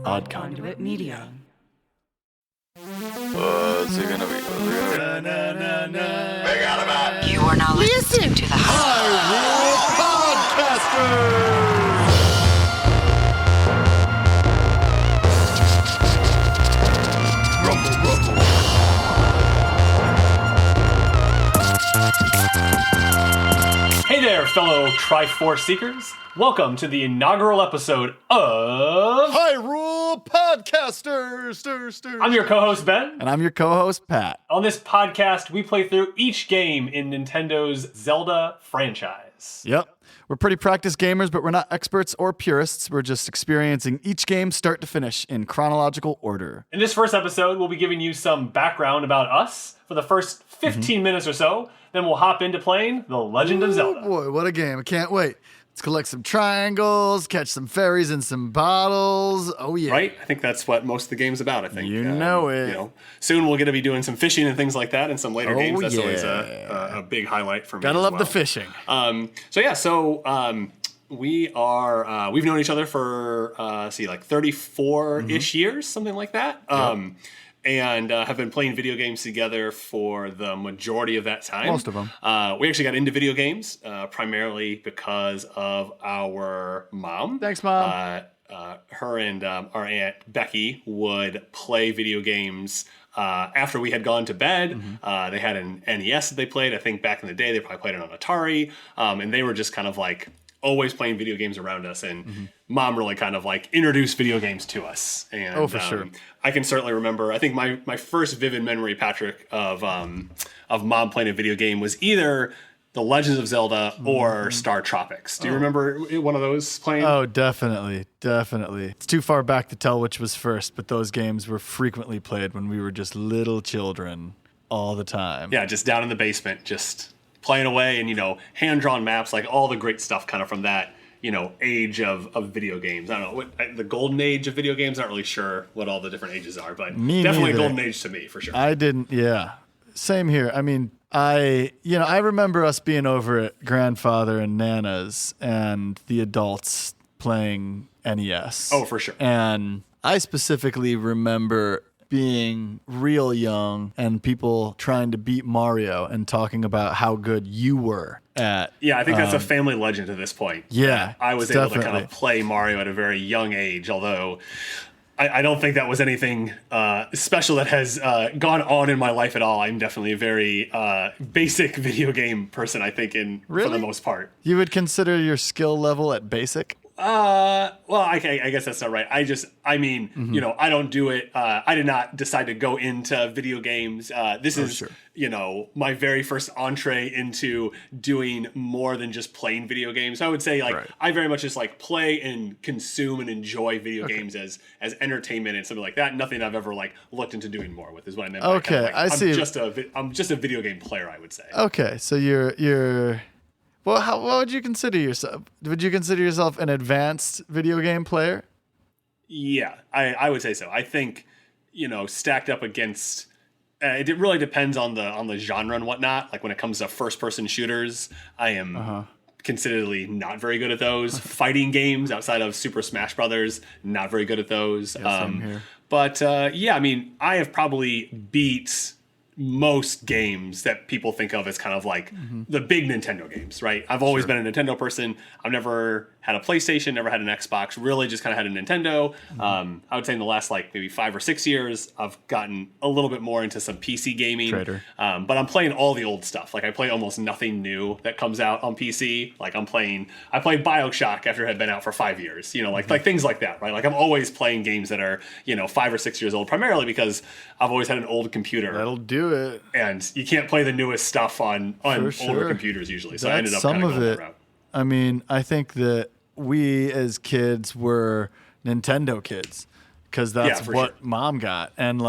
Odd Conduit Media. What's it gonna be? You are now listening to the Hyrule Podcasters! Hey there, fellow Triforce Seekers. Welcome to the inaugural episode of Hyrule Podcasters! I'm your co-host, Ben. And I'm your co-host, Pat. On this podcast, we play through each game in Nintendo's Zelda franchise. Yep. We're pretty practiced gamers, but we're not experts or purists. We're just experiencing each game start to finish in chronological order. In this first episode, we'll be giving you some background about us for the first 15 minutes or so. Then we'll hop into playing The Legend of Zelda. Oh boy, what a game. I can't wait. Let's collect some triangles, catch some fairies in some bottles. Oh, yeah. Right? I think that's what most of the game's about, I think. You know it. Soon we're going to be doing some fishing and things like that in some later games. That's yeah. always a big highlight for me. Gotta as love well. the fishing. We are, we've known each other for, like 34-ish years, something like that. And have been playing video games together for the majority of that time. Most of them. We actually got into video games primarily because of our mom. Thanks, Mom. Her and our Aunt Becky would play video games after we had gone to bed. They had an NES that they played. I think back in the day, they probably played it on Atari. And they were just kind of like always playing video games around us. And Mom really kind of like introduced video games to us. And, for sure. I can certainly remember, I think my first vivid memory, Patrick, of Mom playing a video game was either The Legend of Zelda or Star Tropics. Do you remember one of those playing? Oh, definitely. It's too far back to tell which was first, but those games were frequently played when we were just little children all the time. Yeah, just down in the basement, just playing away and, hand-drawn maps, like all the great stuff kind of from that, age of video games. I don't know, the golden age of video games, not really sure what all the different ages are, but definitely a golden age to me, for sure. Same here. I mean, I remember us being over at grandfather and Nana's and the adults playing NES. Oh, for sure. And I specifically remember being real young and people trying to beat Mario and talking about how good you were at. Yeah, I think that's a family legend at this point. Yeah, I was able to kind of play Mario at a very young age, although I don't think that was anything special that has gone on in my life at all. I'm definitely a very basic video game person, I think, for the most part. You would consider your skill level at basic? Well, I guess that's not right. I don't do it. I did not decide to go into video games. This is, my very first entree into doing more than just playing video games. I would say, I very much just play and consume and enjoy video games as entertainment and something like that. Nothing I've ever looked into doing more with is what I meant. Okay, I see. I'm just a video game player, I would say. Okay, so you're. Well, what would you consider yourself? Would you consider yourself an advanced video game player? Yeah, I would say so. I think, stacked up against, it really depends on the genre and whatnot. Like when it comes to first-person shooters, I am consideredly not very good at those. Fighting games outside of Super Smash Brothers, not very good at those. Yeah, same here. But I have probably beat most games that people think of as kind of the big Nintendo games, right? I've always been a Nintendo person. I've never had a PlayStation, never had an Xbox, really just kind of had a Nintendo. I would say in the last maybe 5 or 6 years, I've gotten a little bit more into some PC gaming. But I'm playing all the old stuff. I play almost nothing new that comes out on PC. I played BioShock after it had been out for 5 years, like things like that, right? I'm always playing games that are, 5 or 6 years old, primarily because I've always had an old computer. That'll do it. And you can't play the newest stuff on older computers usually. So I ended up some of it. That route. I mean, I think that we as kids were Nintendo kids because that's what Mom got and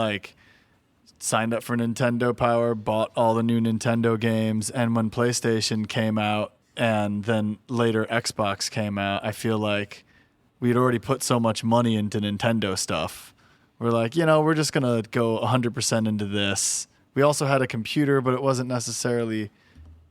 signed up for Nintendo Power, bought all the new Nintendo games, and when PlayStation came out and then later Xbox came out, I feel like we'd already put so much money into Nintendo stuff. We're we're just going to go 100% into this. We also had a computer, but it wasn't necessarily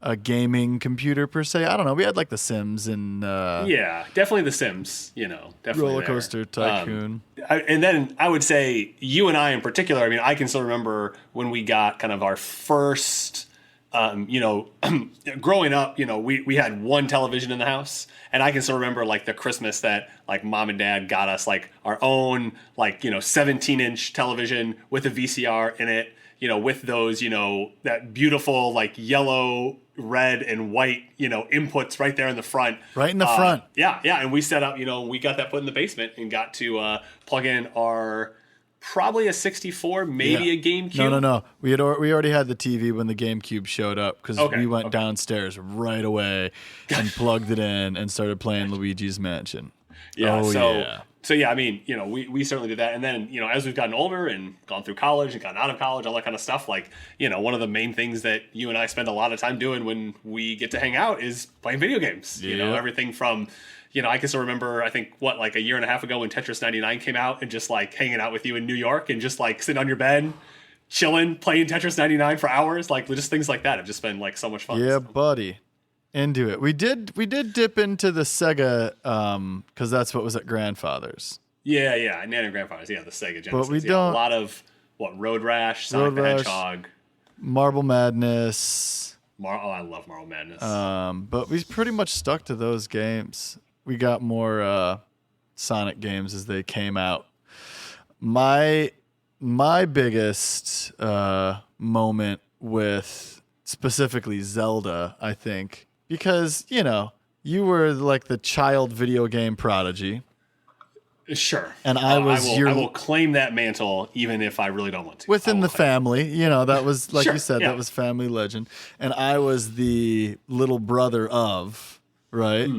a gaming computer per se. I don't know. We had like The Sims and yeah, definitely The Sims. Definitely Roller Coaster Tycoon. And then I would say you and I in particular. I mean, I can still remember when we got kind of our first. Growing up, we had one television in the house, and I can still remember like the Christmas that like mom and dad got us like our own 17-inch television with a VCR in it, with those, that beautiful like yellow, red, and white, inputs right there in the front. Right in the front. Yeah. And we set up, we got that put in the basement and got to plug in our probably a 64, maybe a GameCube. No. We already had the TV when the GameCube showed up because we went downstairs right away and plugged it in and started playing Luigi's Mansion. Yeah. So yeah, I mean, we certainly did that. And then, as we've gotten older and gone through college and gotten out of college, all that kind of stuff, like, one of the main things that you and I spend a lot of time doing when we get to hang out is playing video games. Everything from, I can still remember, I think, like a year and a half ago when Tetris 99 came out and just like hanging out with you in New York and just like sitting on your bed, chilling, playing Tetris 99 for hours, like just things like that have just been like so much fun. Yeah, buddy. Into it. We did dip into the Sega because that's what was at Grandfather's. Yeah, Nan and Grandfather's. Yeah, the Sega Genesis. But we don't. A lot of Road Rash, Sonic the Hedgehog, Marble Madness. I love Marble Madness. But we pretty much stuck to those games. We got more Sonic games as they came out. My biggest moment with specifically Zelda, I think, because you were like the child video game prodigy. Sure. And I will claim that mantle even if I really don't want to. Within the family, that was like you said, yeah. that was family legend. And I was the little brother of, right?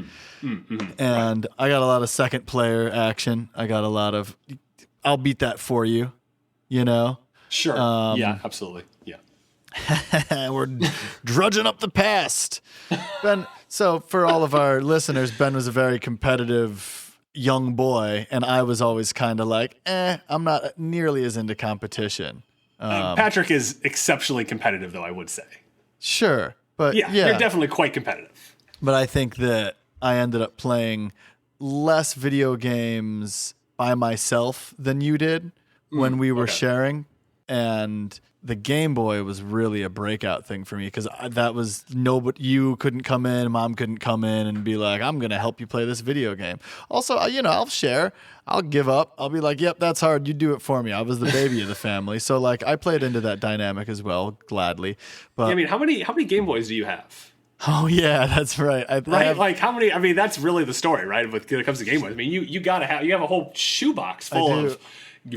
And I got a lot of second player action. I got a lot of I'll beat that for you, Sure. Yeah, absolutely. Yeah. We're drudging up the past. Ben, so for all of our listeners, Ben was a very competitive young boy, and I was always kind of like, I'm not nearly as into competition. Patrick is exceptionally competitive, though, I would say. Sure. But yeah, you're definitely quite competitive. But I think that I ended up playing less video games by myself than you did when we were sharing. And the Game Boy was really a breakout thing for me because that was you couldn't come in, mom couldn't come in and be like, I'm going to help you play this video game. Also, I'll share. I'll give up. I'll be like, yep, that's hard. You do it for me. I was the baby of the family. So like I played into that dynamic as well, gladly. But I mean, how many Game Boys do you have? Oh yeah, that's right. Like how many? I mean, that's really the story, right? When it comes to Game Boys, I mean, you have a whole shoebox full of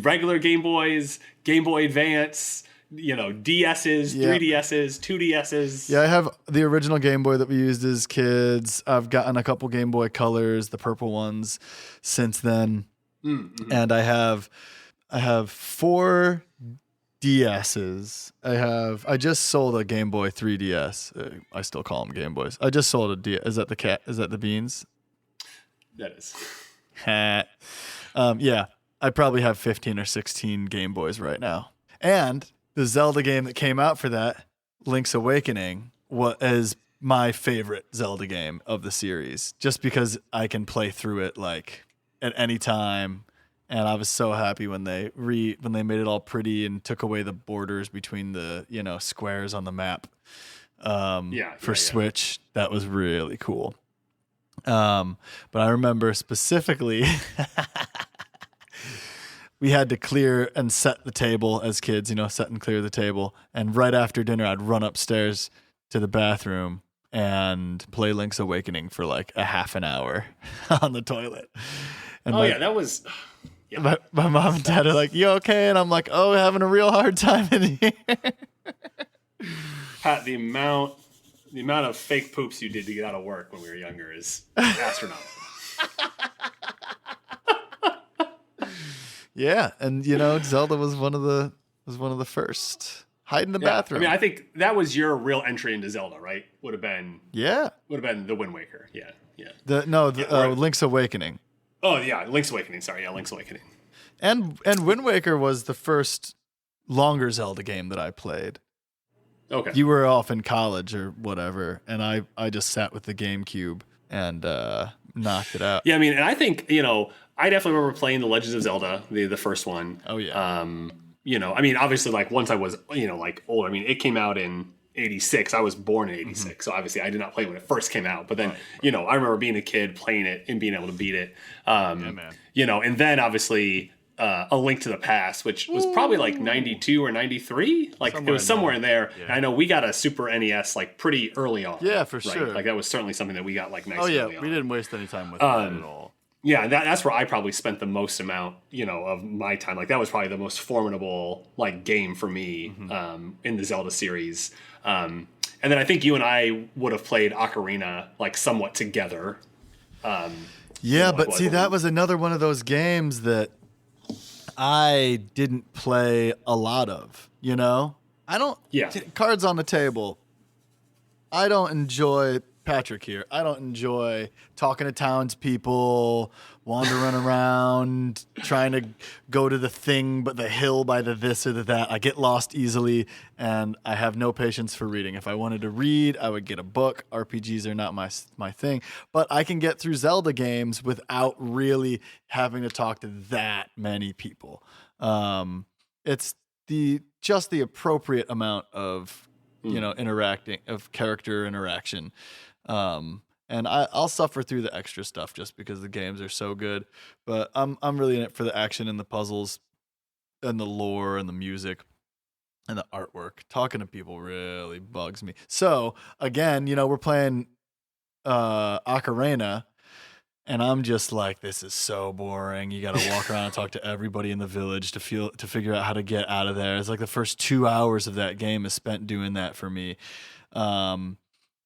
regular Game Boys, Game Boy Advance, DSs, 3DSs, 2DSs. Yeah, I have the original Game Boy that we used as kids. I've gotten a couple Game Boy Colors, the purple ones, since then, and I have 4 DSs. I just sold a Game Boy 3DS. I still call them Game Boys. I just sold a DS. Is that the cat? Is that the beans? That is. Yeah, I probably have 15 or 16 Game Boys right now. And the Zelda game that came out for that, Link's Awakening, is my favorite Zelda game of the series. Just because I can play through it like at any time. And I was so happy when they made it all pretty and took away the borders between the squares on the map. For Switch, that was really cool. But I remember specifically, we had to clear and set the table as kids. Set and clear the table. And right after dinner, I'd run upstairs to the bathroom and play Link's Awakening for like a half an hour on the toilet. And that was. Yeah. My mom and dad are like, you okay? And I'm like, oh, having a real hard time in here. Pat, the amount of fake poops you did to get out of work when we were younger is astronomical. Yeah, and Zelda was one of the first. Hide in the bathroom. I mean, I think that was your real entry into Zelda, right? Would have been the Wind Waker. Yeah. Link's Awakening. Oh, yeah, Link's Awakening. Sorry, yeah, Link's Awakening. And Wind Waker was the first longer Zelda game that I played. Okay. You were off in college or whatever, and I just sat with the GameCube and knocked it out. Yeah, I mean, and I think, I definitely remember playing the Legends of Zelda, the first one. Oh, yeah. I mean, obviously, like, once I was, like, older, I mean, it came out in 86. I was born in 86, so obviously I did not play when it first came out. But then, I remember being a kid playing it and being able to beat it. Yeah, man. And then, obviously... A Link to the Past, which was probably like 92 or 93. Like it was somewhere in there. Yeah. And I know we got a Super NES like pretty early on. Yeah, for sure. Like that was certainly something that we got like nice. Oh yeah, early on. We didn't waste any time with that at all. Yeah, that's where I probably spent the most amount, of my time. Like that was probably the most formidable like game for me in the Zelda series. And then I think you and I would have played Ocarina like somewhat together. Yeah, but see, that was another one of those games that I didn't play a lot of, I don't. Yeah. Cards on the table. I don't enjoy Patrick here. I don't enjoy talking to townspeople, wandering around, trying to go to the thing, but the hill by the this or the that. I get lost easily, and I have no patience for reading. If I wanted to read, I would get a book. RPGs are not my thing, but I can get through Zelda games without really having to talk to that many people. It's just the appropriate amount of interacting, of character interaction. And I'll suffer through the extra stuff just because the games are so good. But I'm really in it for the action and the puzzles and the lore and the music and the artwork. Talking to people really bugs me. So again, we're playing Ocarina, and I'm just like, this is so boring. You got to walk around and talk to everybody in the village to figure out how to get out of there. It's like the first 2 hours of that game is spent doing that for me.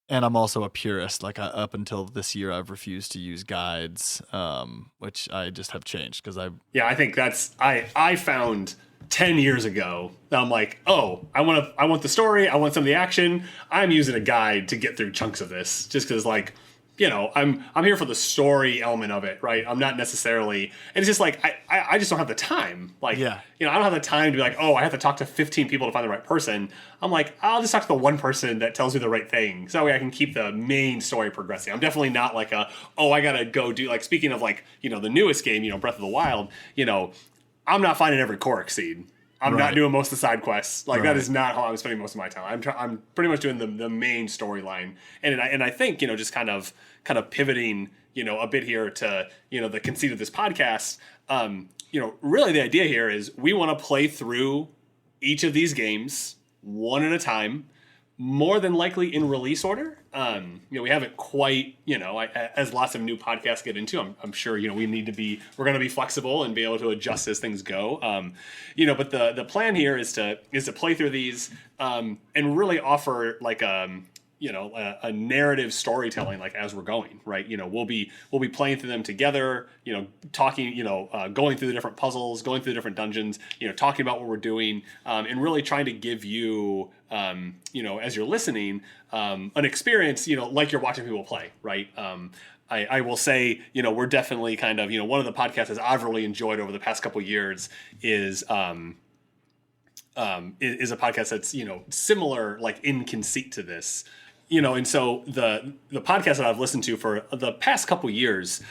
And I'm also a purist. Like up until this year, I've refused to use guides, which I just have changed because I think that's I found 10 years ago that I'm like, oh, I want the story, I want some of the action. I'm using a guide to get through chunks of this just because I'm here for the story element of it, right? I'm not necessarily, and it's just like I just don't have the time. Like, I don't have the time to be like, oh, I have to talk to 15 people to find the right person. I'm like, I'll just talk to the one person that tells me the right thing, so that way I can keep the main story progressing. I'm definitely not like I gotta go do, like, speaking of like the newest game, Breath of the Wild. I'm not finding every Korok seed. I'm not doing most of the side quests. Like that is not how I'm spending most of my time. I'm pretty much doing the main storyline, and I think just kind of pivoting a bit here to the conceit of this podcast. Really the idea here is we want to play through each of these games one at a time, more than likely in release order. We haven't quite, as lots of new podcasts get into, I'm sure, we're going to be flexible and be able to adjust as things go. But the plan here is to play through these, and really offer like, a narrative storytelling, like as we're going, right? We'll be playing through them together, talking, going through the different puzzles, going through the different dungeons, talking about what we're doing, and really trying to give you, as you're listening, an experience, like you're watching people play, right? I will say, we're definitely kind of, one of the podcasts that I've really enjoyed over the past couple of years is a podcast that's, similar, like in conceit to this. And so the podcast that I've listened to for the past couple years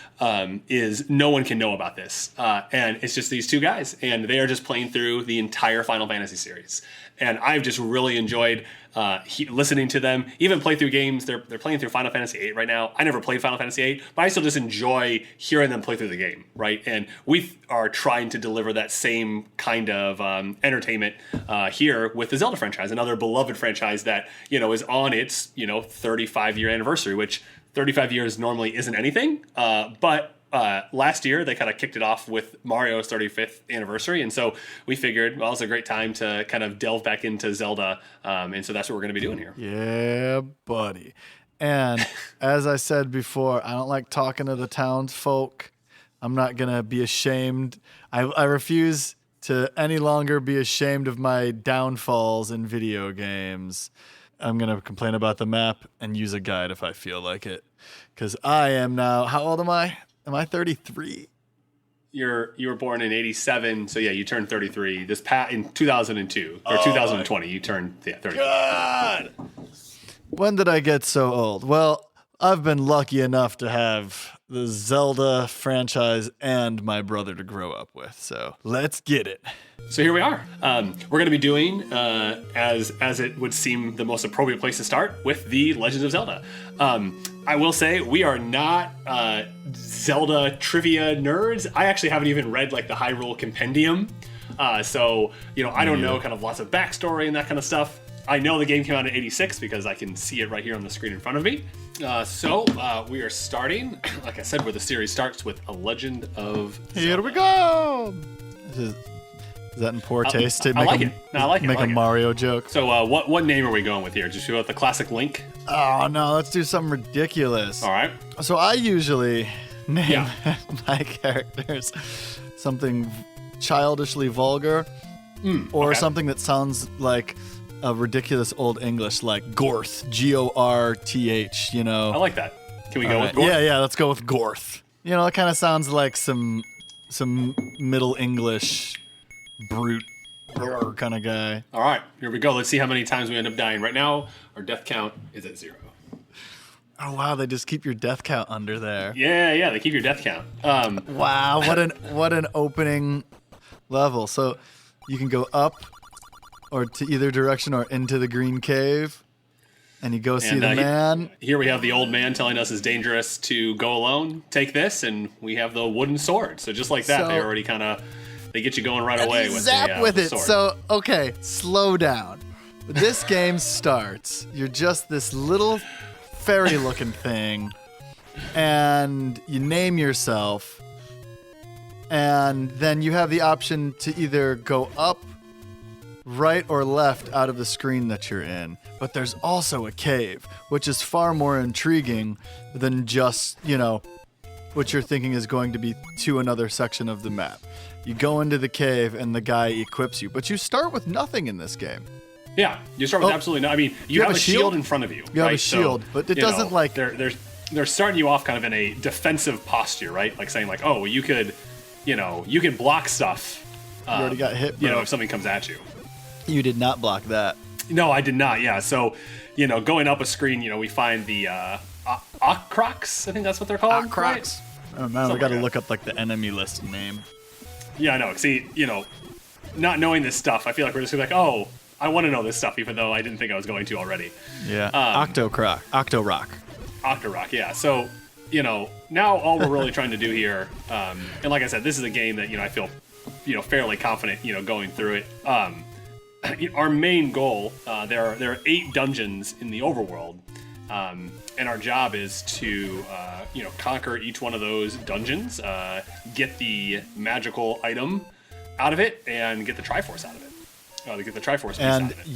is No One Can Know About This. And it's just these two guys, and they are just playing through the entire Final Fantasy series. And I've just really enjoyed listening to them, even play through games. They're playing through Final Fantasy VIII right now. I never played Final Fantasy VIII, but I still just enjoy hearing them play through the game, right? And we are trying to deliver that same kind of entertainment here with the Zelda franchise, another beloved franchise that is on its 35-year anniversary, which 35 years normally isn't anything, but last year they kind of kicked it off with Mario's 35th anniversary, and so we figured, well, it's a great time to kind of delve back into Zelda, and so that's what we're going to be doing here. Yeah, buddy. And as I said before, I don't like talking to the townsfolk. I'm not going to be ashamed. I refuse to any longer be ashamed of my downfalls in video games. I'm going to complain about the map and use a guide if I feel like it, because I am now, how old am I? Am I 33? you were born in 87, so yeah, you turned 33 in 2002 or 2020. You turned 33. God! When did I get so old? Well, I've been lucky enough to have the Zelda franchise and my brother to grow up with. So let's get it. So here we are. We're going to be doing, as it would seem the most appropriate place to start, with the Legend of Zelda. I will say we are not Zelda trivia nerds. I actually haven't even read like the Hyrule Compendium. So, I don't know kind of lots of backstory and that kind of stuff. I know the game came out in 86 because I can see it right here on the screen in front of me. So we are starting, like I said, where the series starts with A Legend of Zelda. Here we go. Is that in poor taste to I like it. No, I like it. Make a Mario joke? So what name are we going with here? Just go with the classic Link? Oh, no, let's do something ridiculous. All right. So I usually name my characters something childishly vulgar or something that sounds like a ridiculous old English, like Gorth, Gorth, I like that. Can we go with Gorth? Yeah, let's go with Gorth. It kind of sounds like some Middle English brute kind of guy. All right, here we go. Let's see how many times we end up dying. Right now, our death count is at 0. Oh wow, they just keep your death count under there. Yeah, they keep your death count. Wow, what an opening level. So you can go up or to either direction or into the green cave, and you go see the man. Here we have the old man telling us it's dangerous to go alone. Take this, and we have the wooden sword. So just like that, they already they get you going right away with the sword. So, okay, slow down. This game starts. You're just this little fairy-looking thing, and you name yourself, and then you have the option to either go up, right, or left out of the screen that you're in. But there's also a cave, which is far more intriguing than just, what you're thinking is going to be to another section of the map. You go into the cave and the guy equips you, but you start with nothing in this game. Yeah, you start with absolutely no. I mean, you have a shield in front of you. You have a shield, but it doesn't like they're starting you off kind of in a defensive posture, right? Like saying like, oh, you could block stuff. You already got hit, bro. If something comes at you. You did not block that. No, I did not. Yeah, so going up a screen, we find the Ocrocs. I think that's what they're called. Ocrocs. Right? Oh man, we got to look up like the enemy list name. Yeah, I know. See, not knowing this stuff, I feel like we're just gonna be like, oh, I want to know this stuff, even though I didn't think I was going to already. Yeah. Octorock. Yeah. So, now all we're really trying to do here, and like I said, this is a game that I feel, fairly confident, going through it. Our main goal, there are 8 dungeons in the overworld, and our job is to conquer each one of those dungeons, get the magical item out of it, and get the Triforce out of it. To get the Triforce piece out of it.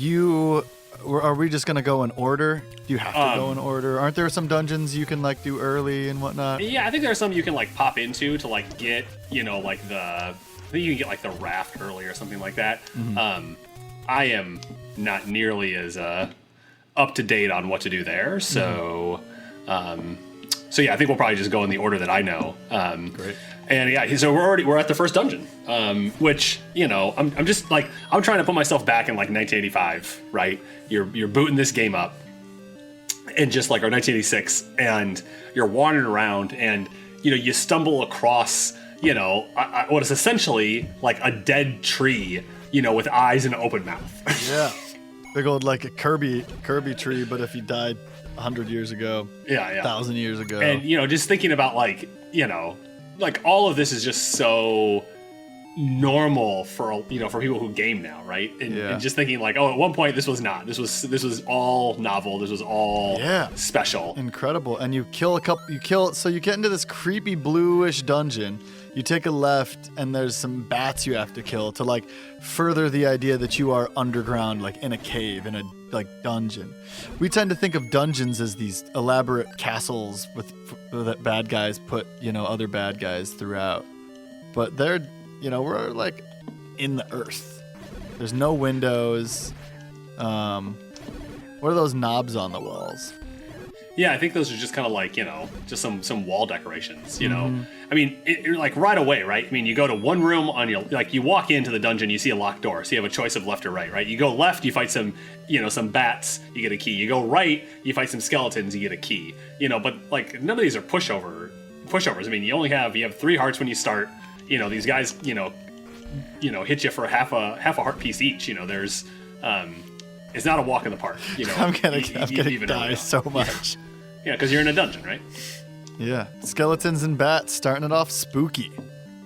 Are we just gonna go in order? Do you have to go in order? Aren't there some dungeons you can like do early and whatnot? Yeah, I think there are some you can like pop into to like get like I think you can get like the raft early or something like that. Mm-hmm. I am not nearly as up to date on what to do there, so yeah, I think we'll probably just go in the order that I know. Great. And yeah, so we're at the first dungeon, which I'm just like I'm trying to put myself back in like 1985, right? You're booting this game up, and just like our 1986, and you're wandering around, and you stumble across what is essentially like a dead tree, with eyes and an open mouth. Yeah, big old like a Kirby tree, but if he died 100 years ago, 1,000 years ago, and just thinking about like like all of this is just so normal for people who game now, right? And just thinking like, oh, at one point this was not. This was all novel. This was all special, incredible. And you kill. So you get into this creepy bluish dungeon. You take a left, and there's some bats you have to kill to like further the idea that you are underground, like in a cave, in a like dungeon. We tend to think of dungeons as these elaborate castles that bad guys put other bad guys throughout, but they're we're like in the earth. There's no windows. What are those knobs on the walls? Yeah, I think those are just kind of like, just some wall decorations, know? I mean, you're like right away, right? I mean, you go to one room you walk into the dungeon, you see a locked door, so you have a choice of left or right? You go left, you fight some bats, you get a key. You go right, you fight some skeletons, you get a key. But like none of these are pushovers. I mean, you have 3 hearts when you start. These guys, hit you for half a heart piece each. There's, it's not a walk in the park. I'm gonna die so much. Yeah, because you're in a dungeon, right? Yeah, skeletons and bats starting it off spooky,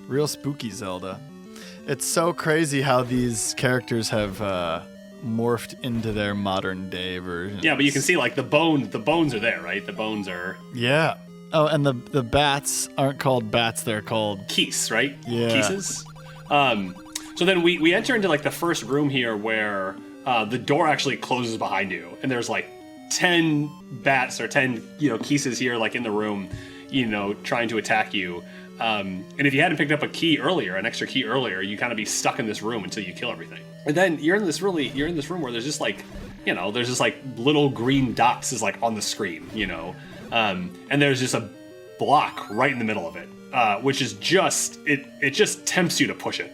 real spooky Zelda. It's so crazy how these characters have morphed into their modern day versions. Yeah, but you can see like the bones are there, right? The bones are. Yeah. Oh, and the bats aren't called bats; they're called keys, right? Yeah. Keeses. So then we enter into like the first room here where the door actually closes behind you, and there's like 10 bats or 10 keeses here like in the room, trying to attack you. And if you hadn't picked up an extra key earlier, you kind of be stuck in this room until you kill everything. And then you're in this room where there's just like, there's just like little green dots is like on the screen, and there's just a block right in the middle of it, which is just it just tempts you to push it.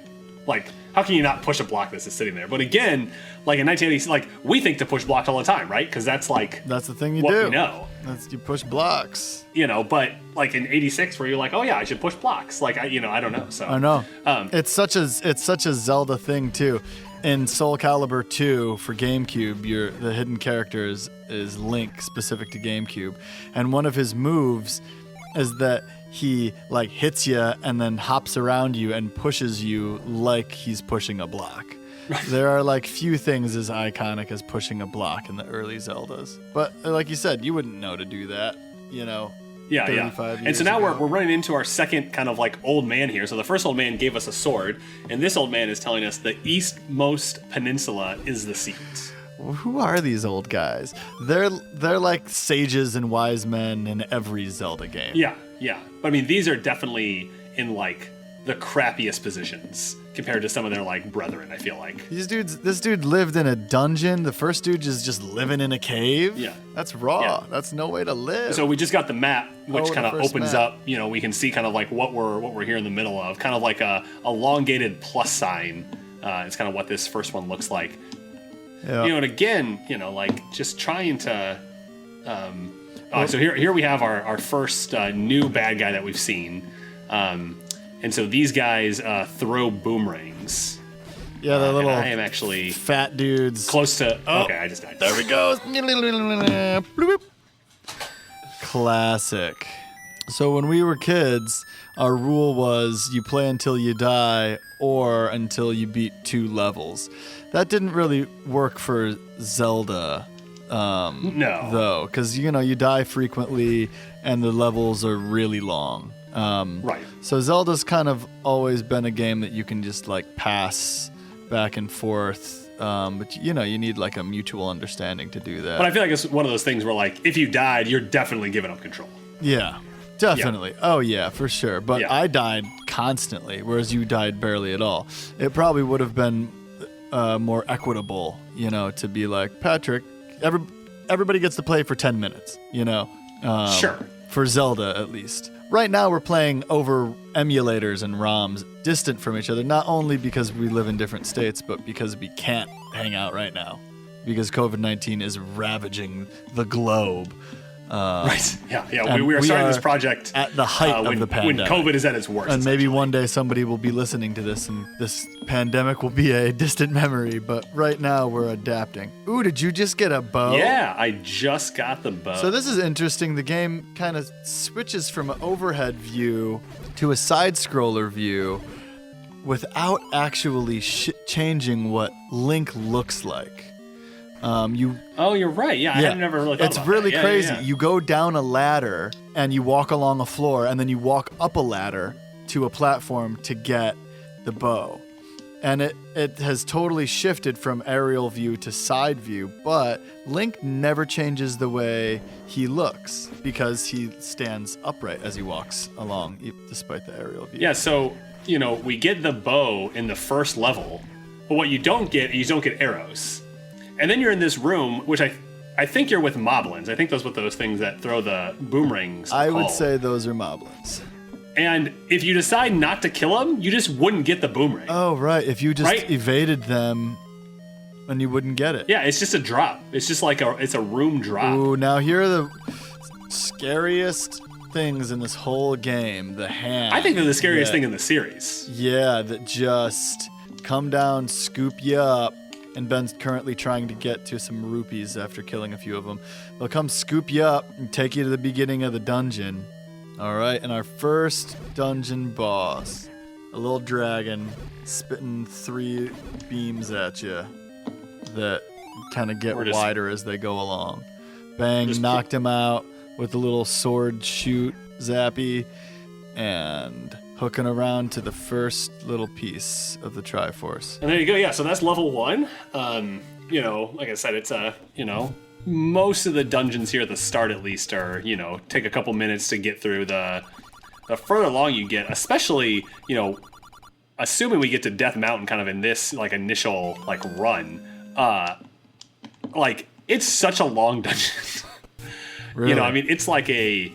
Like, how can you not push a block that's just sitting there? But again, like in 1980s, like we think to push blocks all the time, right? Because that's the thing you do. We know. You push blocks. But like in 86 where you're like, oh yeah, I should push blocks. Like I don't know. So I know. It's such a Zelda thing too. In Soul Calibur 2 for GameCube, the hidden character is Link, specific to GameCube, and one of his moves is that he like hits you and then hops around you and pushes you like he's pushing a block. There are like few things as iconic as pushing a block in the early Zeldas. But like you said, you wouldn't know to do that, Yeah. And so now we're running into our second kind of like old man here. So the first old man gave us a sword, and this old man is telling us the eastmost peninsula is the seas. Who are these old guys? They're like sages and wise men in every Zelda game. Yeah. But I mean, these are definitely in like the crappiest positions compared to some of their like brethren, I feel like. This dude lived in a dungeon. The first dude is just living in a cave. Yeah. That's raw. Yeah. That's no way to live. So we just got the map, which kind of opens map. up, we can see kind of like what we're here in the middle of, kind of like a elongated plus sign. It's kind of what this first one looks like. Yeah. And again, like just trying to so here we have our first new bad guy that we've seen. And so these guys throw boomerangs. Yeah, they're little I am actually fat dudes. Close to... Okay, I just died. There we go. Bloop. Classic. So when we were kids, our rule was you play until you die or until you beat 2 levels. That didn't really work for Zelda. No. Though, because, you die frequently and the levels are really long. Right. So Zelda's kind of always been a game that you can just like pass back and forth, but you need like a mutual understanding to do that. But I feel like it's one of those things where like if you died, you're definitely giving up control. Yeah, definitely. Yeah. Oh yeah, for sure. But I died constantly, whereas you died barely at all. It probably would have been more equitable, to be like, Patrick, everybody gets to play for 10 minutes, Sure. For Zelda at least. Right now we're playing over emulators and ROMs distant from each other, not only because we live in different states, but because we can't hang out right now. Because COVID-19 is ravaging the globe. Right. Yeah. We are starting this project at the height of the pandemic. When COVID is at its worst. And maybe one day somebody will be listening to this and this pandemic will be a distant memory. But right now we're adapting. Ooh, did you just get a bow? Yeah, I just got the bow. So this is interesting. The game kind of switches from an overhead view to a side-scroller view without actually changing what Link looks like. You're right. Yeah, I never really thought it's about really that. crazy. Yeah. You go down a ladder and you walk along a floor, and then you walk up a ladder to a platform to get the bow. And it has totally shifted from aerial view to side view, but Link never changes the way he looks because he stands upright as he walks along, despite the aerial view. Yeah, so, we get the bow in the first level, but what you don't get is you don't get arrows. And then you're in this room, which I I think you're with moblins. I think those with those things that throw the boomerangs. I would say those are moblins. And if you decide not to kill them, you just wouldn't get the boomerang. Oh, right. If you just evaded them, then you wouldn't get it. Yeah, it's just a drop. It's just like it's a room drop. Ooh, now here are the scariest things in this whole game. The hand. I think they're the scariest thing in the series. Yeah, that just come down, scoop you up, and Ben's currently trying to get to some rupees after killing a few of them. They'll come scoop you up and take you to the beginning of the dungeon. All right, and our first dungeon boss, a little dragon spitting 3 beams at you that kind of get wider as they go along. Bang, knocked him out with a little sword shoot zappy, and hooking around to the first little piece of the Triforce. And there you go. Yeah, so that's level 1. Like I said, it's most of the dungeons here at the start at least are, take a couple minutes to get through. The further along you get, especially, assuming we get to Death Mountain kind of in this like initial like run, it's such a long dungeon. Really? It's like a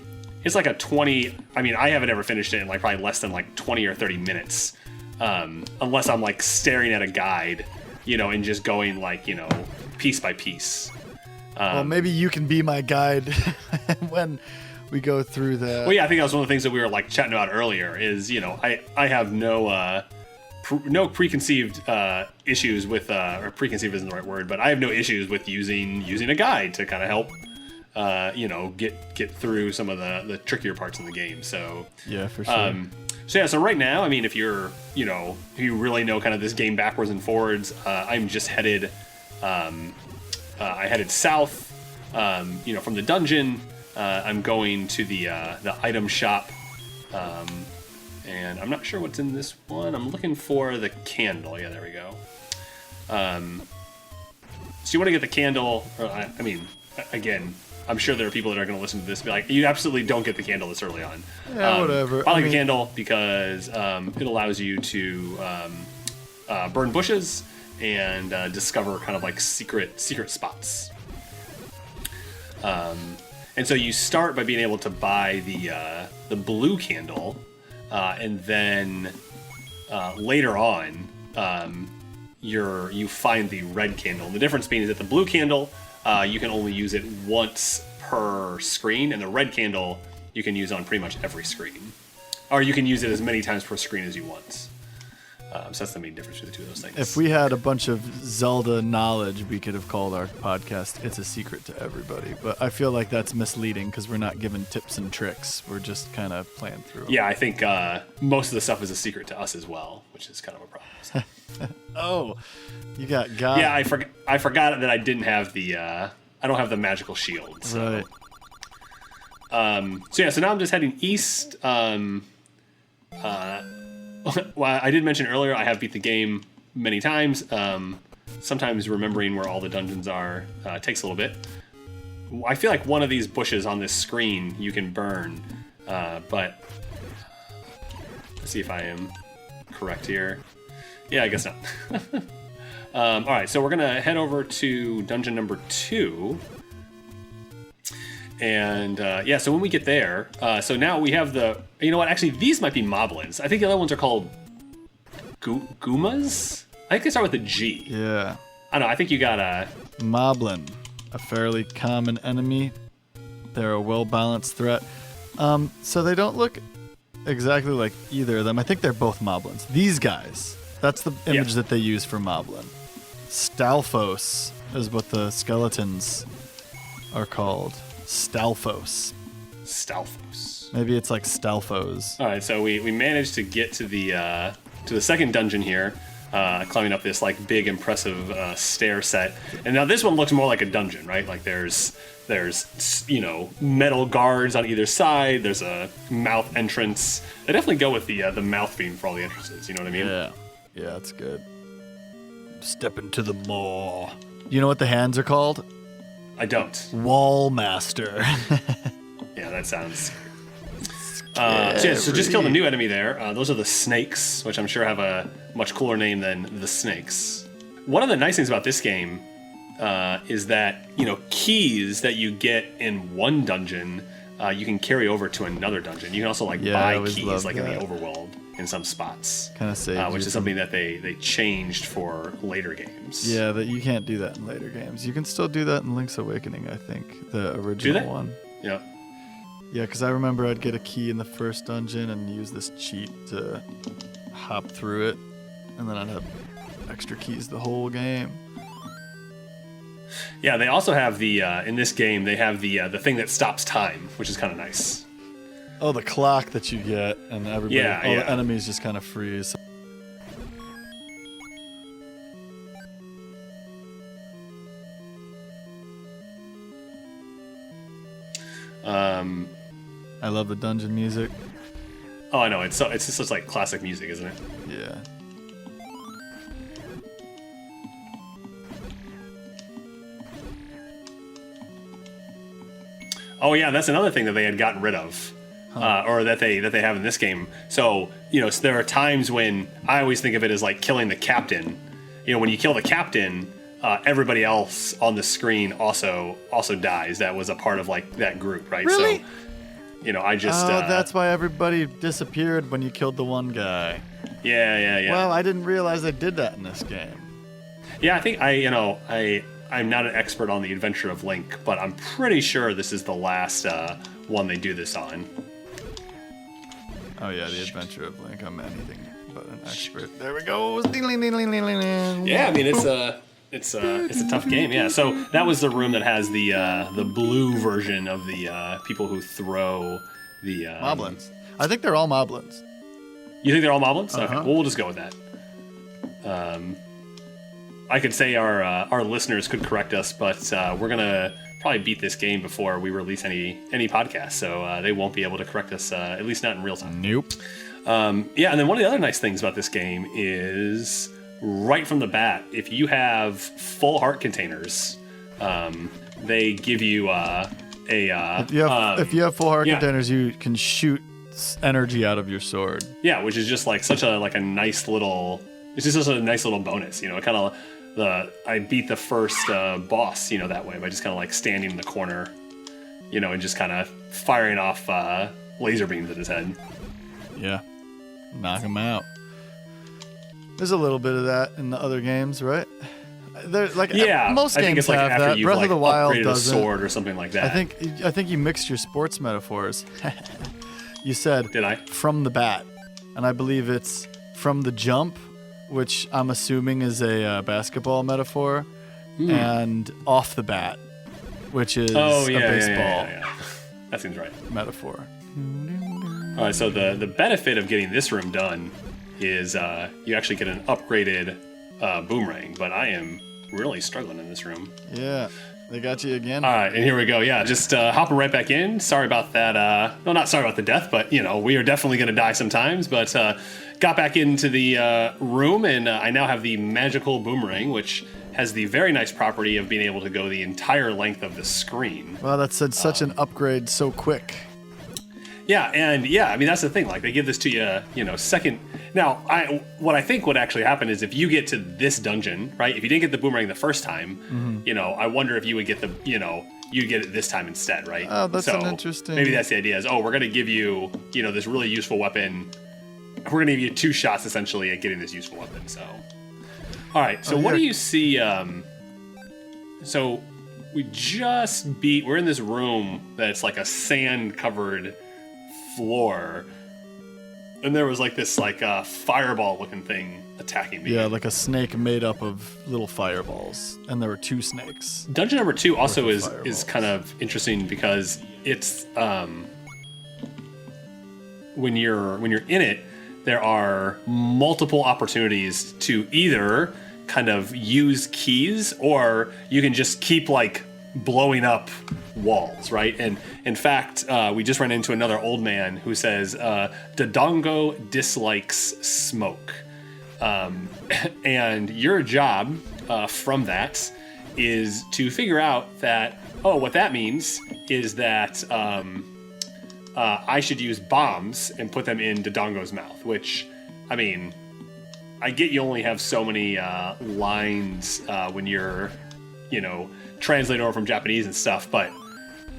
20, I haven't ever finished it in like probably less than like 20 or 30 minutes. Unless I'm like staring at a guide, and just going like, piece by piece. Well, maybe you can be my guide when we go through the... Well, yeah, I think that was one of the things that we were like chatting about earlier is, I have no preconceived issues with, or preconceived isn't the right word, but I have no issues with using a guide to kind of help, get through some of the trickier parts in the game. So yeah, for sure. So right now, if you're, if you really know kind of this game backwards and forwards, I'm just headed, I headed south, from the dungeon. I'm going to the item shop, and I'm not sure what's in this one. I'm looking for the candle. Yeah, there we go. So you want to get the candle. Again, I'm sure there are people that are going to listen to this and be like, you absolutely don't get the candle this early on. Yeah, whatever. I like the candle because it allows you to burn bushes and discover kind of like secret spots. And so you start by being able to buy the blue candle, and then later on you find the red candle. And the difference being is that the blue candle you can only use it once per screen, and the red candle you can use on pretty much every screen, or you can use it as many times per screen as you want. So that's the main difference between the two of those things. If we had a bunch of Zelda knowledge, we could have called our podcast "It's a Secret to Everybody." But I feel like that's misleading because we're not giving tips and tricks. We're just kind of playing through. Yeah, I think most of the stuff is a secret to us as well, which is kind of a problem. Oh, you got. Yeah, I forgot that I didn't have the. I don't have the magical shield. So. Right. So now I'm just heading east. Well, I did mention earlier I have beat the game many times. Sometimes remembering where all the dungeons are takes a little bit. I feel like one of these bushes on this screen you can burn, but let's see if I am correct here. Yeah, I guess not. All right, so we're gonna head over to dungeon number 2. And so when we get there, so now we have you know what, actually these might be moblins. I think the other ones are called Goomas? I think they start with a G. Yeah. I don't know, I think you got a... Moblin, a fairly common enemy. They're a well-balanced threat. So they don't look exactly like either of them. I think they're both moblins. These guys, that's the image that they use for moblin. Stalfos is what the skeletons are called. Stalfos. Maybe it's like Stalfos. All right, so we managed to get to the second dungeon here, climbing up this like big impressive stair set. And now this one looks more like a dungeon, right? Like there's metal guards on either side. There's a mouth entrance. They definitely go with the mouth theme for all the entrances. You know what I mean? Yeah, that's good. Step into the maw. You know what the hands are called? I don't. Wallmaster. Yeah, that sounds. So just killed a new enemy there. Those are the snakes, which I'm sure have a much cooler name than the snakes. One of the nice things about this game is that, keys that you get in one dungeon, you can carry over to another dungeon. You can also buy keys in the overworld in some spots. Kind of saves which is something that they changed for later games. Yeah, that you can't do that in later games. You can still do that in Link's Awakening, I think, the original one. Yeah. Yeah, because I remember I'd get a key in the first dungeon and use this cheat to hop through it, and then I'd have extra keys the whole game. Yeah, they also have the in this game they have the thing that stops time, which is kind of nice. Oh, the clock that you get, and everybody, the enemies just kind of freeze. I love the dungeon music. Oh, I know. It's just such classic music, isn't it? Yeah. Oh yeah, that's another thing that they had gotten rid of, or that they have in this game. So so there are times when I always think of it as killing the captain. When you kill the captain, everybody else on the screen also dies. That was a part of that group, right? Really? So, I just. That's why everybody disappeared when you killed the one guy. Yeah. Well, I didn't realize they did that in this game. Yeah, I think I'm not an expert on the Adventure of Link, but I'm pretty sure this is the last one they do this on. Oh yeah, the Adventure of Link. I'm anything but an expert. There we go. Yeah, I mean it's a tough game. Yeah, so that was the room that has the blue version of the people who throw the moblins. I think they're all moblins. You think they're all moblins? Okay, well we'll just go with that. I could say our listeners could correct us, but we're gonna probably beat this game before we release any podcast, so they won't be able to correct us, at least not in real time. Nope. Yeah, and then one of the other nice things about this game is right from the bat, if you have full heart containers, they give you if you have full heart containers, you can shoot energy out of your sword. Yeah, which is just such a nice little. It's just a nice little bonus, kind of. I beat the first boss, that way by just kind of standing in the corner, and just kind of firing off laser beams at his head. Yeah, knock him out. There's a little bit of that in the other games, right? Most I games think it's have after that. you've Breath of the Wild upgraded doesn't. a sword or something like that. I think you mixed your sports metaphors. You said Did I? From the bat, and I believe it's from the jump, which I'm assuming is a basketball metaphor, and off the bat, which is a baseball That seems right. metaphor. All right, so the benefit of getting this room done is you actually get an upgraded boomerang, but I am really struggling in this room. Yeah, they got you again. All right, and here we go. Yeah, just hopping right back in. Sorry about that. No, not sorry about the death, but we are definitely going to die sometimes. But got back into the room, and I now have the magical boomerang, which has the very nice property of being able to go the entire length of the screen. Wow, that's such an upgrade so quick. Yeah, and I mean that's the thing. They give this to you, second. Now, what I think would actually happen is if you get to this dungeon, right? If you didn't get the boomerang the first time, I wonder if you would get you'd get it this time instead, right? Oh, that's an interesting. Maybe that's the idea. Is we're gonna give you, this really useful weapon. We're gonna give you 2 shots essentially at getting this useful weapon. So, all right. So what do you see? So we just beat. We're in this room that's like a sand-covered floor, and there was this fireball looking thing attacking me. Yeah, like a snake made up of little fireballs, and there were 2 snakes. Dungeon number 2 also is kind of interesting because it's when you're in it, there are multiple opportunities to either kind of use keys, or you can just keep blowing up walls, right? And in fact, we just ran into another old man who says, Dodongo dislikes smoke. And your job from that is to figure out that, what that means is that I should use bombs and put them in Dodongo's mouth, which, I mean, I get you only have so many lines when you're translate over from Japanese and stuff, but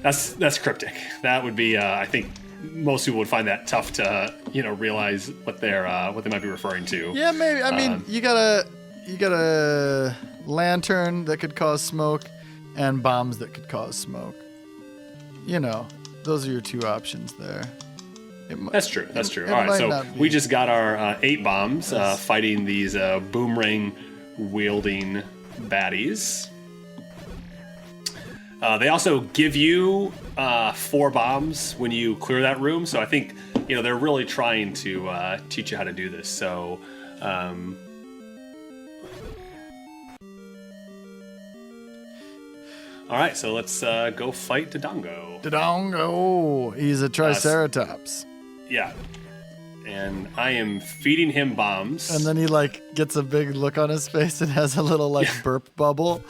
that's cryptic. That would be, I think most people would find that tough to, realize what they might be referring to. Yeah, maybe. I mean, you got a lantern that could cause smoke and bombs that could cause smoke. Those are your two options there. That's true. All right, so we just got our 8 bombs fighting these boomerang wielding baddies. They also give you 4 bombs when you clear that room, so I think they're really trying to teach you how to do this. So all right, so let's go fight Dodongo. Dodongo, he's a Triceratops. Yeah, and I am feeding him bombs. And then he gets a big look on his face and has a little burp bubble.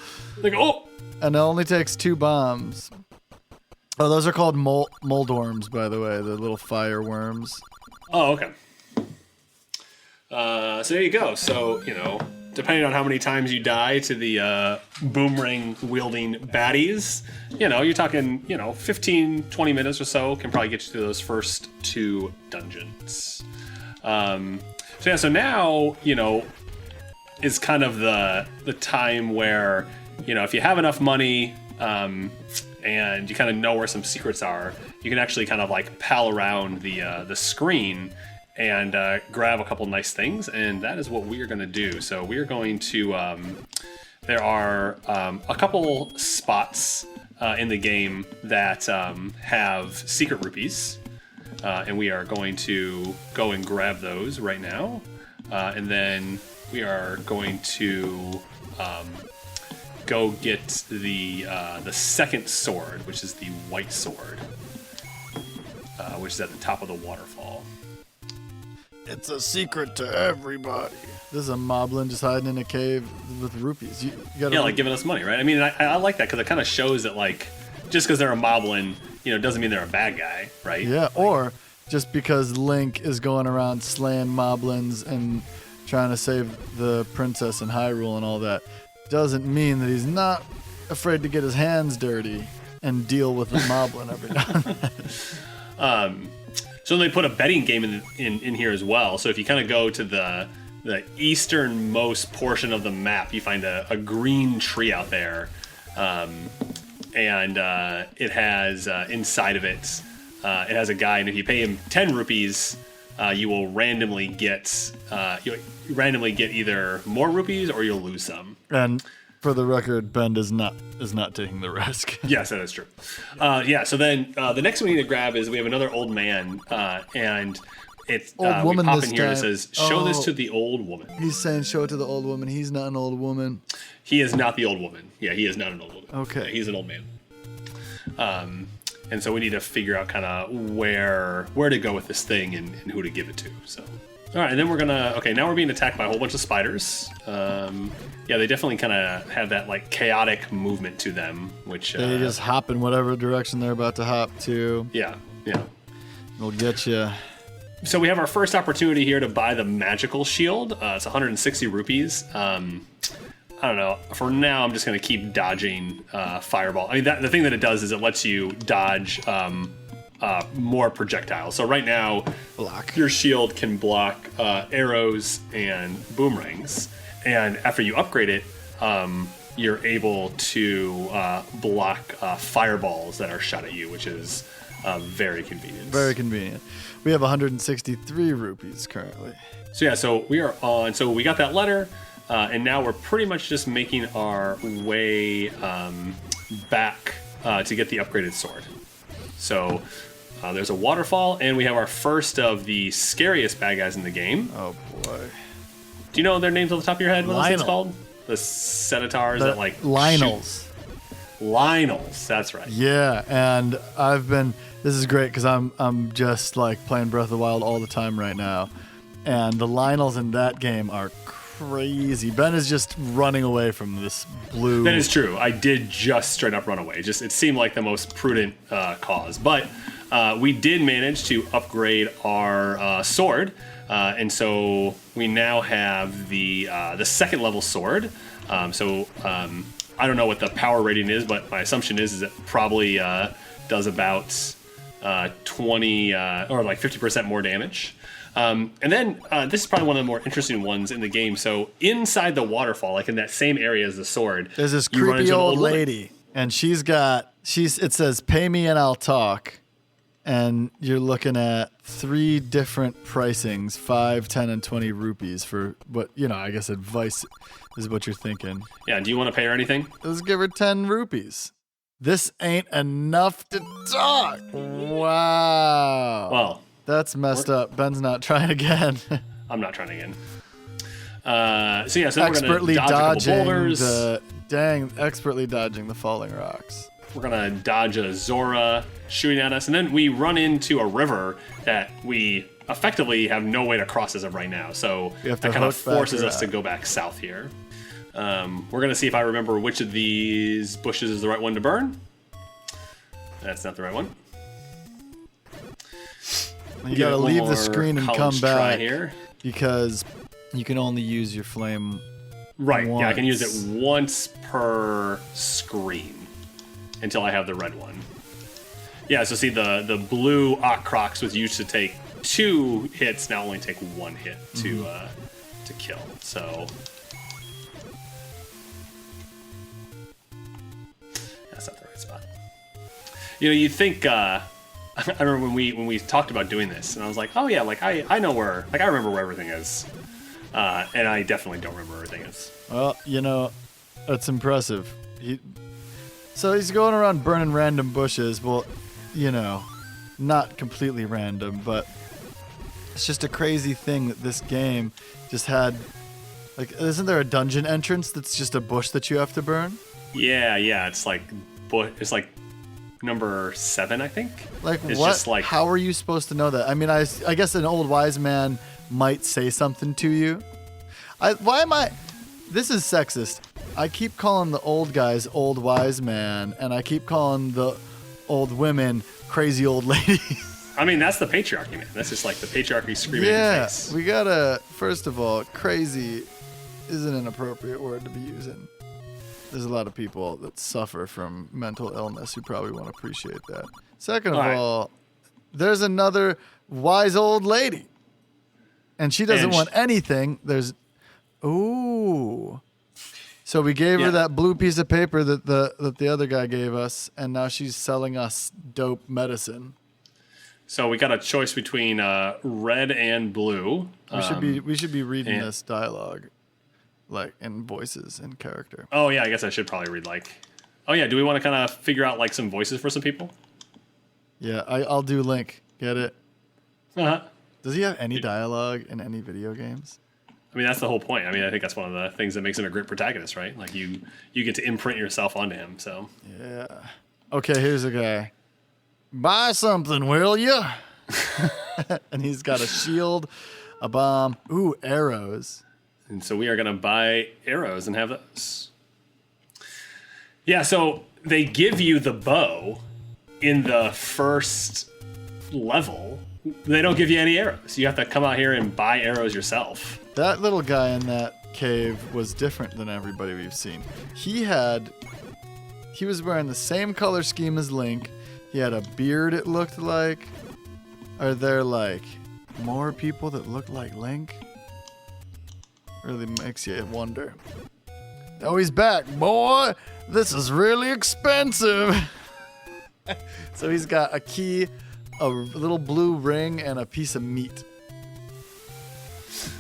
Oh! And it only takes 2 bombs. Oh, those are called moldworms, by the way, the little fire worms. Oh, okay. So there you go. So, depending on how many times you die to the boomerang wielding baddies, you're talking, 15, 20 minutes or so can probably get you through those first 2 dungeons. So now, is kind of the time where, if you have enough money and you kind of know where some secrets are, you can actually kind of pal around the screen and grab a couple nice things, and that is what we are going to do. So we are going to, there are a couple spots in the game that have secret rupees, and we are going to go and grab those right now, and then we are going to go get the second sword, which is the white sword, which is at the top of the waterfall. It's a secret to everybody. This is a moblin just hiding in a cave with rupees. You gotta giving us money, right? I mean, I like that because it kind of shows that just because they're a moblin, doesn't mean they're a bad guy, right? Yeah, or just because Link is going around slaying moblins and trying to save the princess in Hyrule and all that, doesn't mean that he's not afraid to get his hands dirty and deal with the moblin every now and then. So they put a betting game in here as well. So if you kind of go to the easternmost portion of the map, you find a green tree out there, and it has inside of it has a guy, and if you pay him 10 rupees, you will randomly get either more rupees or you'll lose some. And for the record, Ben is not taking the risk. Yes, that is true. So then the next one we need to grab is we have another old man, and it's old woman we pop this in here and it time. says, show this to the old woman. He's saying show it to the old woman. He's not an old woman. He is not the old woman. Yeah, he is not an old woman. Okay. Yeah, he's an old man. And so we need to figure out kind of where to go with this thing and who to give it to. So, all right, and then now we're being attacked by a whole bunch of spiders. They definitely kind of have that chaotic movement to them, which they just hop in whatever direction they're about to hop to. Yeah. We'll get you. So we have our first opportunity here to buy the magical shield. It's 160 rupees. I don't know. For now, I'm just going to keep dodging fireball. I mean, the thing that it does is it lets you dodge more projectiles. So right now, your shield can block arrows and boomerangs. And after you upgrade it, you're able to block fireballs that are shot at you, which is very convenient. Very convenient. We have 163 rupees currently. So we are on. So we got that letter. And now we're pretty much just making our way back to get the upgraded sword. So there's a waterfall, and we have our first of the scariest bad guys in the game. Oh, boy. Do you know their names off the top of your head? What those things Lionel. called? The Centaurs that Lionels. Shoot. Lionels, that's right. Yeah, and this is great because I'm just playing Breath of the Wild all the time right now. And the Lionels in that game are crazy. Ben is just running away from this blue. That is true. I did just straight up run away. It seemed like the most prudent cause. But we did manage to upgrade our sword. And so we now have the second level sword. I don't know what the power rating is, but my assumption is it probably does about 20 or like 50% more damage. And then this is probably one of the more interesting ones in the game. So inside the waterfall, like in that same area as the sword, there's this creepy old lady, and it says, "Pay me and I'll talk." And you're looking at 3 different pricings, 5, 10, and 20 rupees for what, I guess advice is what you're thinking. Yeah, do you want to pay her anything? Let's give her 10 rupees. This ain't enough to talk. Wow. Well, that's messed up. Ben's not trying again. I'm not trying again. So we're expertly going to dodge a couple boulders. Expertly dodging the falling rocks. We're going to dodge a Zora shooting at us, and then we run into a river that we effectively have no way to cross as of right now. So that kind of forces us to go back south here. We're going to see if I remember which of these bushes is the right one to burn. That's not the right one. You got to leave the screen and come back here because you can only use your flame Right, once. Yeah, I can use it once per screen until I have the red one. Yeah, so see the blue Crocs was used to take 2 hits, now only take 1 hit to kill. So that's not the right spot. You think I remember when we talked about doing this, and I was like, oh yeah, like I know where, like I remember where everything is, and I definitely don't remember where everything is. Well, that's impressive. So he's going around burning random bushes. Well, not completely random, but it's just a crazy thing that this game just had. Like, isn't there a dungeon entrance that's just a bush that you have to burn? Yeah, it's like number 7, I think. Like, it's what? Just like, how are you supposed to know that? I mean, I guess an old wise man might say something to you. This is sexist. I keep calling the old guys old wise man, and I keep calling the old women crazy old ladies. I mean, that's the patriarchy, man. That's just like the patriarchy screaming in your face. We gotta, first of all, crazy isn't an appropriate word to be using. There's a lot of people that suffer from mental illness who probably won't appreciate that. Second of all, there's another wise old lady, and she doesn't want anything. So we gave her that blue piece of paper that the other guy gave us, and now she's selling us dope medicine. So we got a choice between red and blue. We should be reading this dialogue, like in voices and character. Oh yeah, I guess I should probably read Oh yeah, do we want to kind of figure out like some voices for some people? Yeah, I'll do Link. Get it? Uh-huh. Does he have any dialogue in any video games? I mean, that's the whole point. I mean, I think that's one of the things that makes him a great protagonist, right? Like you get to imprint yourself onto him. So yeah. Okay, here's a guy. Buy something, will you? And he's got a shield, a bomb, arrows. And so we are going to buy arrows and have those. Yeah, so they give you the bow in the first level. They don't give you any arrows. You have to come out here and buy arrows yourself. That little guy in that cave was different than everybody we've seen. He was wearing the same color scheme as Link. He had a beard, it looked like. Are there like more people that look like Link? Really makes you wonder. Oh, he's back, boy. This is really expensive. So he's got a key, a little blue ring, and a piece of meat.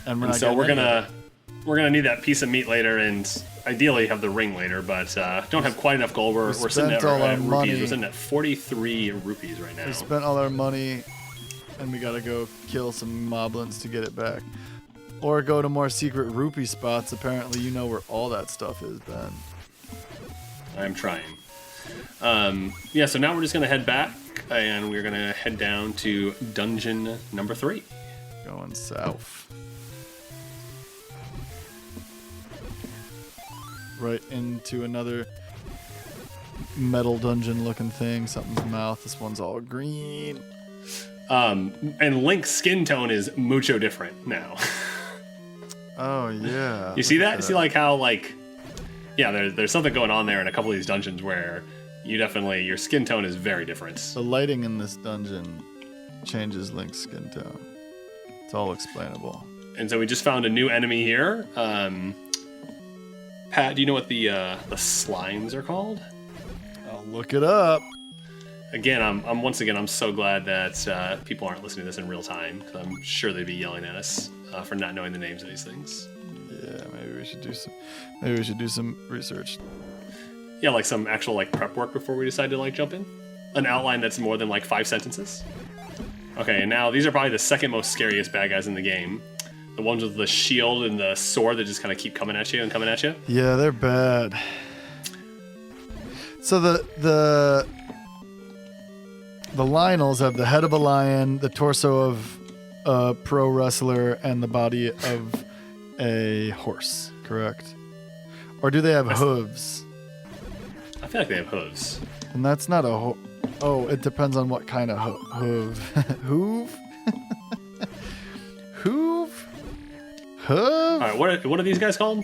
And we're gonna need that piece of meat later, and ideally have the ring later, but don't have quite enough gold. We're sitting at rupees. We're sitting at 43 rupees right now. We spent all our money, and we gotta go kill some moblins to get it back, or go to more secret rupee spots. Apparently, you know where all that stuff is, Ben. I'm trying. So now we're just gonna head back, and we're gonna head down to dungeon number 3. Going south. Right into another metal dungeon looking thing. Something's mouth. This one's all green. And Link's skin tone is mucho different now. Oh yeah. You see that? You see like how like yeah, there's something going on there in a couple of these dungeons where your skin tone is very different. The lighting in this dungeon changes Link's skin tone. It's all explainable. And so we just found a new enemy here. Pat, do you know what the slimes are called? I'll look it up. Again, I'm so glad that people aren't listening to this in real time, because I'm sure they'd be yelling at us for not knowing the names of these things. Yeah, maybe we should do some research. Yeah, like some actual prep work before we decide to jump in. An outline that's more than 5 sentences. Okay, and now these are probably the second most scariest bad guys in the game. The ones with the shield and the sword that just kind of keep coming at you. Yeah, they're bad. So the Lionels have the head of a lion, the torso of a pro wrestler, and the body of a horse, correct? Or do they have hooves? I feel like they have hooves. And that's not a oh, it depends on what kind of hoof. Hoof? Hoof? Hoof? All right, what are these guys called?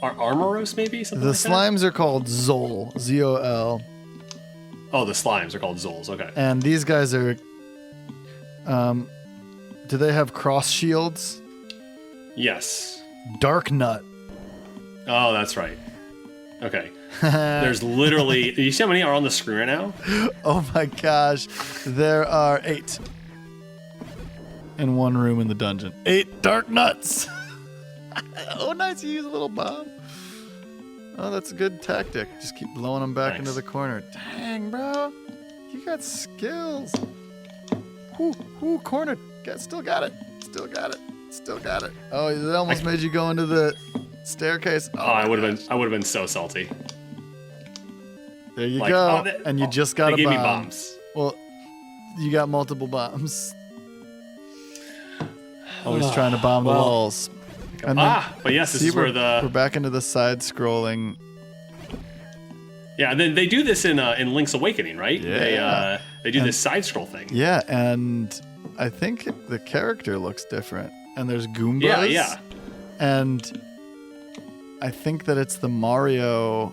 Armoros, maybe? Something The like that? slimes are called Zol, Z-O-L. Oh, the slimes are called Zols, okay. And these guys are... do they have cross shields? Yes. Dark Nut. Oh, that's right. Okay. There's literally... Do you see how many are on the screen right now? Oh my gosh. There are 8. In one room in the dungeon. 8 Dark Nuts! Oh, nice. You use a little bomb. Oh, that's a good tactic. Just keep blowing them back into the corner. Dang, bro. You got skills. Ooh, corner. Still got it. Oh, it almost made you go into the staircase. Oh, I would have been so salty. There you go. Oh, and you just got a bomb. They gave me bombs. Well, you got multiple bombs. Always trying to bomb the walls. And but yes, this is where we're back into the side-scrolling. Yeah, and then they do this in Link's Awakening, right? Yeah. They do this side-scroll thing. Yeah, and I think the character looks different. And there's Goombas. Yeah. And I think that it's the Mario...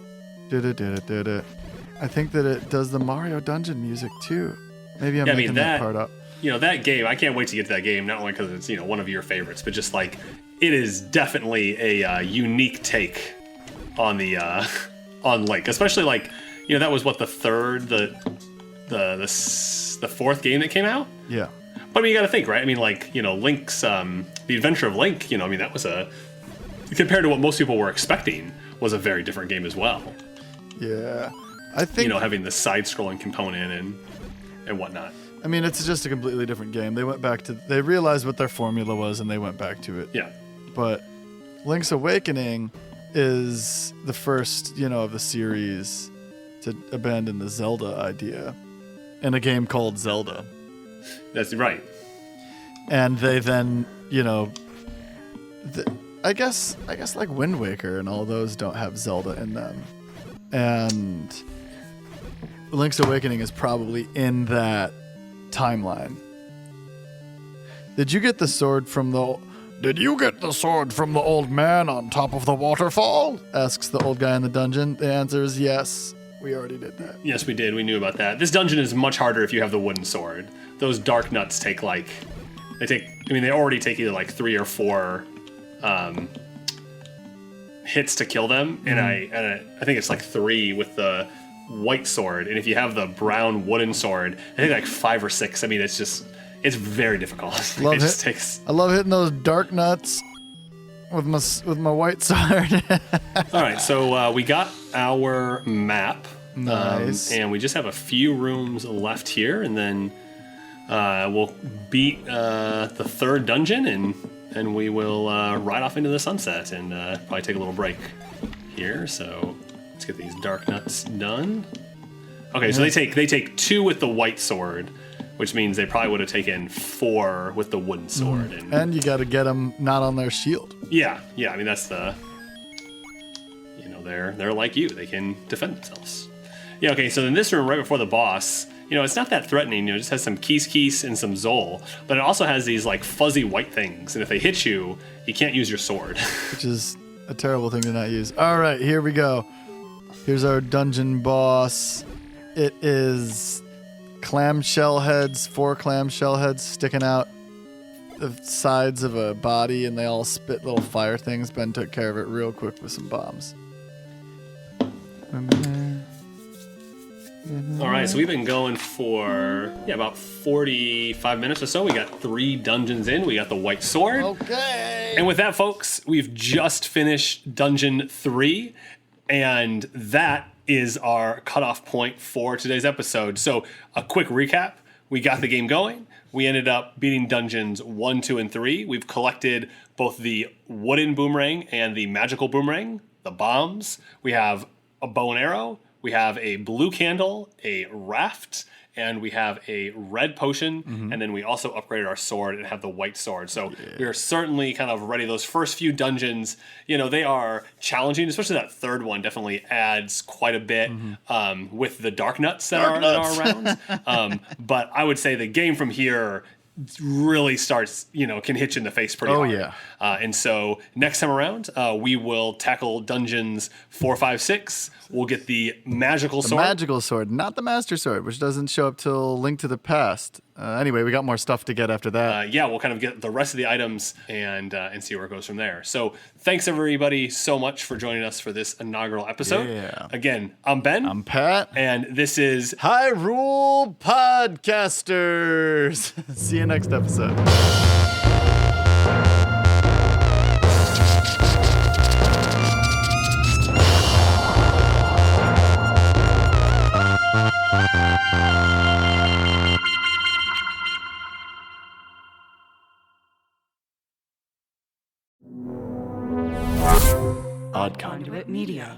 I think that it does the Mario dungeon music, too. Maybe I'm making that part up. That game, I can't wait to get to that game, not only because it's, one of your favorites, but just it is definitely a unique take on the on Link, especially that was what the fourth game that came out. Yeah. But I mean, you got to think, right? I mean, Link's The Adventure of Link. That was compared to what most people were expecting, was a very different game as well. Yeah, I think having the side-scrolling component and whatnot. I mean, it's just a completely different game. They realized what their formula was, and they went back to it. Yeah. But Link's Awakening is the first, of the series to abandon the Zelda idea in a game called Zelda. That's right. And they then, I guess like Wind Waker and all those don't have Zelda in them. And Link's Awakening is probably in that timeline. Did you get the sword from the old man on top of the waterfall? Asks the old guy in the dungeon. The answer is yes. We already did that. Yes, we did. We knew about that. This dungeon is much harder if you have the wooden sword. Those Dark Nuts take they already take either 3 or 4 hits to kill them, and I think it's 3 with the white sword, and if you have the brown wooden sword, I think 5 or 6. I mean, it's very difficult. I love hitting those Dark Nuts with my white sword. All right, so we got our map. Nice. And we just have a few rooms left here, and then we'll beat the 3rd dungeon, and we will ride off into the sunset and probably take a little break here. So let's get these Dark Nuts done. Okay, so they take 2 with the white sword, which means they probably would have taken 4 with the wooden sword. And you got to get them not on their shield. Yeah. I mean, that's the... They're like you. They can defend themselves. Yeah, okay, so in this room, right before the boss, it's not that threatening. It just has some keys and some Zol. But it also has these, fuzzy white things. And if they hit you, you can't use your sword. Which is a terrible thing to not use. All right, here we go. Here's our dungeon boss. It is clamshell heads, 4 clamshell heads sticking out the sides of a body, and they all spit little fire things. Ben took care of it real quick with some bombs. All right, so we've been going for about 45 minutes or so. We got 3 dungeons in. We got the white sword. Okay. And with that, folks, we've just finished dungeon 3, and that is our cutoff point for today's episode. So a quick recap. We got the game going. We ended up beating dungeons 1, 2, and 3. We've collected both the wooden boomerang and the magical boomerang, the bombs. We have a bow and arrow. We have a blue candle, a raft, and we have a red potion. And then we also upgraded our sword and have the white sword. So we are certainly kind of ready. Those first few dungeons, they are challenging, especially that third one definitely adds quite a bit with the dark nuts that are around. But I would say the game from here really starts, can hit you in the face pretty hard. Yeah. And so next time around, we will tackle dungeons 4, 5, 6. We'll get the magical sword. Magical sword, not the master sword, which doesn't show up till Link to the Past. Anyway, we got more stuff to get after that. We'll kind of get the rest of the items and see where it goes from there. So thanks everybody so much for joining us for this inaugural episode. Yeah. Again, I'm Ben. I'm Pat. And this is Hyrule Podcasters. See you next episode. Odd Conduit. Media.